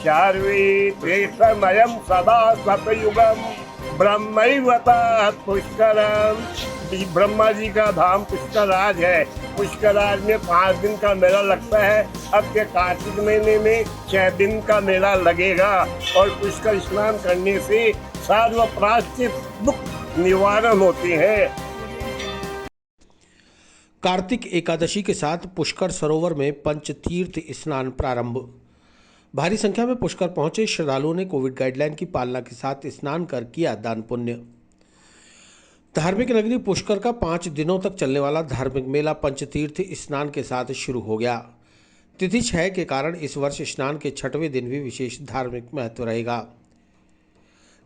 शार्वीमयम सदा सतयुगम ब्रह्मैवता पुष्करम। ब्रह्मा जी का धाम पुष्कराज है। पुष्कराज में 5 दिन का मेला लगता है। अब के कार्तिक महीने में 6 दिन का मेला लगेगा और पुष्कर स्नान करने से सर्व प्रायश्चित दुख निवारण होते हैं। कार्तिक एकादशी के साथ पुष्कर सरोवर में पंचतीर्थ स्नान प्रारंभ। भारी संख्या में पुष्कर पहुंचे श्रद्धालुओं ने कोविड गाइडलाइन की पालना के साथ स्नान कर किया दान पुण्य। धार्मिक नगरी पुष्कर का 5 दिनों तक चलने वाला धार्मिक मेला पंचतीर्थ स्नान के साथ शुरू हो गया। तिथि 6 के कारण इस वर्ष स्नान के 6वें दिन भी विशेष धार्मिक महत्व रहेगा।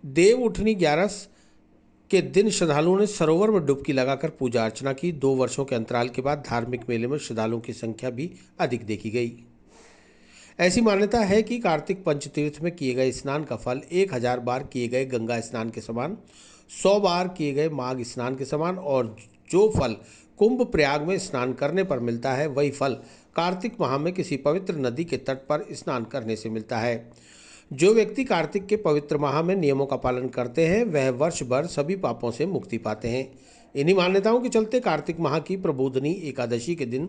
देव उठनी 11 के दिन श्रद्धालुओं ने सरोवर में डुबकी लगाकर पूजा अर्चना की। 2 वर्षों के अंतराल के बाद धार्मिक मेले में श्रद्धालुओं की संख्या भी अधिक देखी गई। ऐसी मान्यता है कि कार्तिक पंचतीर्थ में किए गए स्नान का फल 1000 बार किए गए गंगा स्नान के समान, 100 बार किए गए माघ स्नान के समान और जो फल कुंभ प्रयाग में स्नान करने पर मिलता है वही फल कार्तिक माह में किसी पवित्र नदी के तट पर स्नान करने से मिलता है। जो व्यक्ति कार्तिक के पवित्र माह में नियमों का पालन करते हैं वह वर्ष भर सभी पापों से मुक्ति पाते हैं। इन्हीं मान्यताओं के चलते कार्तिक माह की प्रबोधनी एकादशी के दिन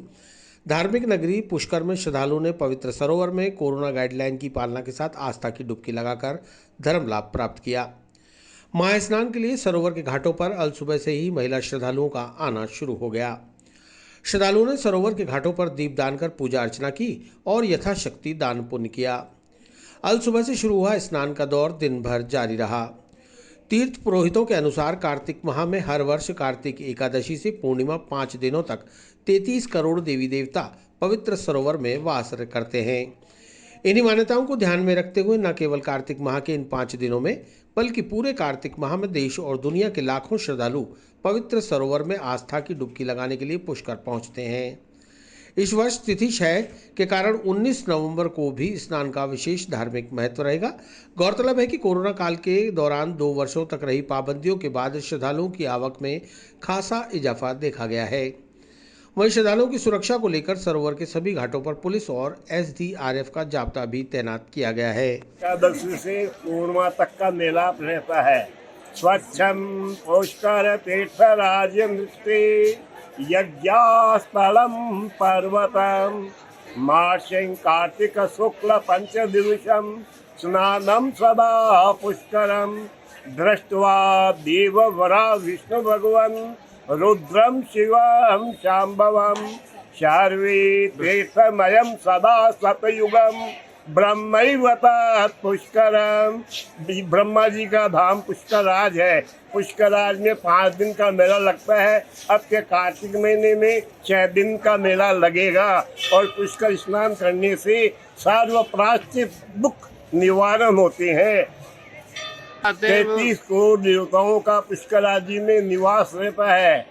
धार्मिक नगरी पुष्कर में श्रद्धालुओं ने पवित्र सरोवर में कोरोना गाइडलाइन की पालना के साथ आस्था की डुबकी लगाकर धर्म लाभ प्राप्त किया। महास्नान के लिए सरोवर के घाटों पर अल सुबह से ही महिला श्रद्धालुओं का आना शुरू हो गया। श्रद्धालुओं ने सरोवर के घाटों पर दीपदान कर पूजा अर्चना की और यथाशक्ति दान पुण्य किया। अल सुबह से शुरू हुआ स्नान का दौर दिन भर जारी रहा। तीर्थ पुरोहितों के अनुसार कार्तिक माह में हर वर्ष कार्तिक एकादशी से पूर्णिमा 5 दिनों तक 33 करोड़ देवी देवता पवित्र सरोवर में वास करते हैं। इन्हीं मान्यताओं को ध्यान में रखते हुए न केवल कार्तिक माह के इन 5 दिनों में बल्कि पूरे कार्तिक माह में देश और दुनिया के लाखों श्रद्धालु पवित्र सरोवर में आस्था की डुबकी लगाने के लिए पुष्कर पहुंचते हैं। इस वर्ष तिथि 6 के कारण 19 नवंबर को भी स्नान का विशेष धार्मिक महत्व रहेगा। गौरतलब है कि कोरोना काल के दौरान 2 वर्षों तक रही पाबंदियों के बाद श्रद्धालुओं की आवक में खासा इजाफा देखा गया है। वहीं श्रद्धालुओं की सुरक्षा को लेकर सरोवर के सभी घाटों पर पुलिस और SDRF का जाब्ता भी तैनात किया गया है। एकादशी से पूर्णिमा तक का मेला रहता है। स्वच्छम पुष्कर तीर्थराज्यम यज्ञस्थलम पर्वतम मार्षं कार्तिक शुक्ल पंचदिवसम स्नानम सदा पुष्करम दृष्ट्वा देववरा विष्णु भगवन् रुद्रम शिवम शाम्भवम शार्वीमयम सदा सतयुगम ब्रह्मैवता पुष्करम। ब्रह्मा जी का धाम पुष्कराज है। पुष्कराज में 5 दिन का मेला लगता है। अब के कार्तिक महीने में 6 दिन का मेला लगेगा और पुष्कर स्नान करने से सर्व प्रायश्चित दुख निवारण होते हैं। 33 करोड़ देवताओं का पुष्कराज जी में निवास रहता है।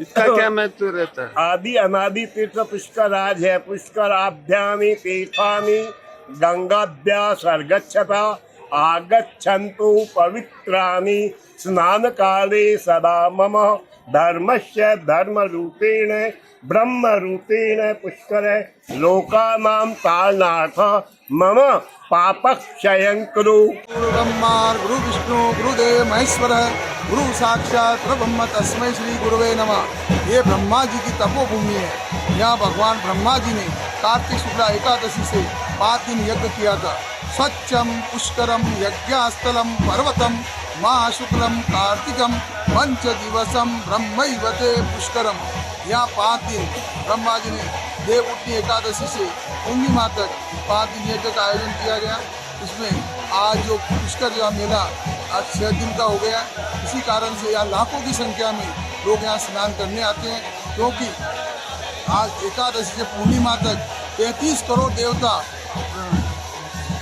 इसका क्या महत्व रहता है? आदि अनादि तीर्थ पुष्कराज है। पुष्कराभ्यामी तीर्थानि गंगाभ्या सर्गच्छता आगच्छन्तु पवित्राणि स्नान काले सदा मम धर्मस्य धर्म रूपेण ब्रह्म रूपेण पुष्कर लोकानां तारणार्थ मम पापक्षयं कुरु। गुरु ब्रह्मा गुरु विष्णु गुरुदेव महेश्वर गुरु साक्षात ब्रह्म तस्मै श्री गुरुवे नमः। ये ब्रह्मा जी की तपोभूमि है। यहाँ भगवान ब्रह्मा जी ने कार्तिक शुक्ला एकादशी से 5 दिन यज्ञ किया था। स्वच्छम पुष्करम यज्ञस्थलम पर्वतम महाशुक्लम कार्तिकम 5 दिवसम ब्रह्मैवते पुष्करम। यहाँ 5 दिन ब्रह्मा जी ने देव उठनी एकादशी से पूर्णिमा तक 5 दिन यज्ञ का आयोजन किया गया। इसमें आज जो पुष्कर जो मेला आज 6 दिन का हो गया। इसी कारण से यहाँ लाखों की संख्या में लोग यहाँ स्नान करने आते हैं, क्योंकि आज एकादशी से पूर्णिमा तक 33 करोड़ देवता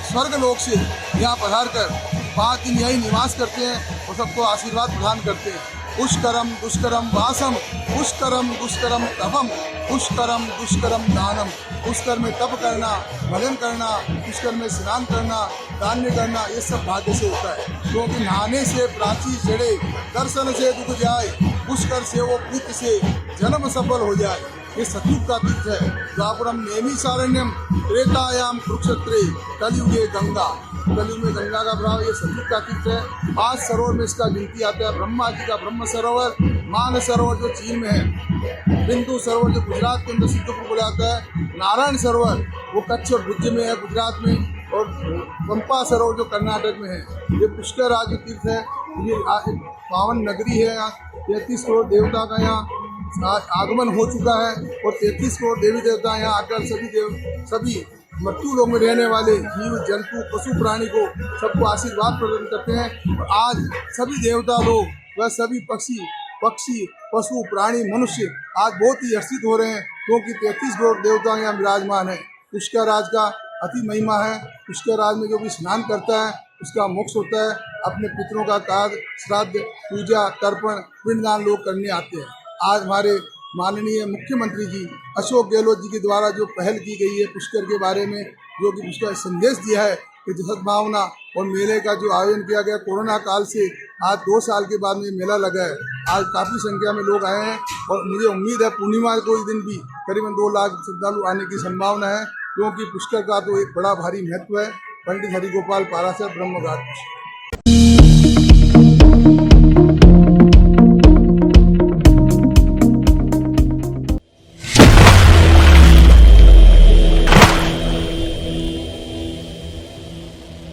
स्वर्गलोक से यहाँ पधार कर 5 दिन यही निवास करते हैं और सबको आशीर्वाद प्रदान करते हैं। पुष्करम दुष्करम वासम पुष्करम दुष्करम तपम पुष्करम दुष्करम दानम। पुष्कर में तप करना, भजन करना, पुष्कर में स्नान करना, दान करना, ये सब भाग्य से होता है। क्योंकि नहाने से प्राची जड़े, दर्शन से दुख जाए, पुष्कर से वो पुत्र से जन्म सफल हो जाए। ये सतयुग का तीर्थ है। द्वापरम नेमि सारण्यम, त्रेतायाम कुरुक्षेत्रे, कलयुगे गंगा। कलयुग में गंगा का प्रभाव, ये सतयुग का तीर्थ है। 5 सरोवर में इसका गिनती आता है। ब्रह्मा जी का ब्रह्म सरोवर, मान सरोवर जो चीन में है, बिंदु सरोवर जो गुजरात के अंदर सिद्धपुर बोला जाता है, नारायण सरोवर वो कच्छ और भुज में है गुजरात में, और पंपा सरोवर जो कर्नाटक में है। ये पुष्कर राज तीर्थ है। ये पावन नगरी है। यहाँ 33 करोड़ देवता का यहाँ आगमन हो चुका है, और 33 करोड़ देवी देवता यहाँ आकर सभी मृत्यु लोक में रहने वाले जीव जंतु पशु प्राणी को सबको आशीर्वाद प्रदान करते हैं। और आज सभी देवता लोग व सभी पक्षी पशु प्राणी मनुष्य आज बहुत ही हर्षित हो रहे हैं, क्योंकि 33 करोड़ देवता यहाँ विराजमान है। पुष्कर राज का अति महिमा है। पुष्कर राज में जो भी स्नान करता है उसका मोक्ष होता है। अपने पितरों का कार्य, श्राद्ध, पूजा, तर्पण, पिंडदान लोग करने आते हैं। आज हमारे माननीय मुख्यमंत्री जी अशोक गहलोत जी के द्वारा जो पहल की गई है पुष्कर के बारे में, जो कि पुष्कर संदेश दिया है कि सद्भावना और मेले का जो आयोजन किया गया कोरोना काल से आज 2 साल के बाद में मेला लगा है। आज काफ़ी संख्या में लोग आए हैं, और मुझे उम्मीद है पूर्णिमा को इस दिन भी करीबन 2 लाख श्रद्धालु आने की संभावना है, क्योंकि पुष्कर का तो एक बड़ा भारी महत्व है। पंडित हरिगोपाल पाराशर ब्रह्मघाट।